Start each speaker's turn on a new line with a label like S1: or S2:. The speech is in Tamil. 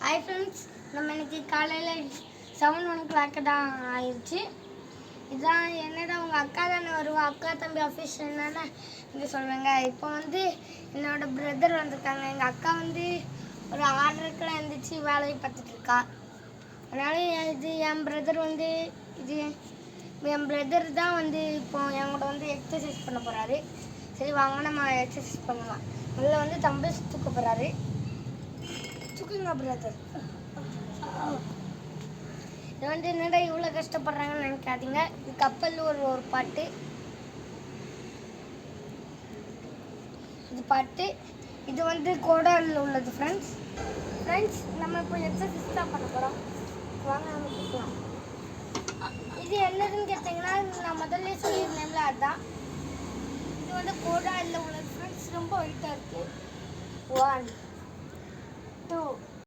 S1: ஹாய் ஃப்ரெண்ட்ஸ், நம்ம இன்னைக்கு காலையில் 7 தான் ஆயிடுச்சு. இதான் என்னடா உங்கள் அக்கா தானே வருவா, அக்கா தம்பி ஆஃபீஸ் என்னென்ன இங்கே சொல்லுவாங்க. இப்போ என்னோடய பிரதர் வந்திருக்காங்க. எங்கள் அக்கா ஒரு 6:30 எழுந்திரிச்சு வேலையை பார்த்துட்ருக்கா. அதனால் இது என் பிரதர் என் பிரதர் தான் இப்போ என் கூட எக்ஸசைஸ் பண்ண போகிறாரு. சரி வாங்க நம்ம எக்ஸசைஸ் பண்ணலாம். முதல்ல தம்பிள்ஸ் தூக்க போகிறாரு. தூக்குங்க பிரதர். இது என்னடா இவ்வளோ கஷ்டப்படுறாங்கன்னு நினைக்காதீங்க. இது கப்பல் ஒரு பாட்டு. இது பாட்டு இது கோடாலில் உள்ளது. ஃப்ரெண்ட்ஸ் நம்ம இப்போ எக்ஸசைஸ் தான் பண்ண போகிறோம். வாங்க நம்ம பார்க்கலாம். இது என்னதுன்னு கேட்டிங்கன்னா நான் முதல்ல சொல்லியிருந்தேன்ல, அதுதான். இது கோடாலில் உள்ளது ஃப்ரெண்ட்ஸ். ரொம்ப வெயிட்டாக இருக்குது. 1 2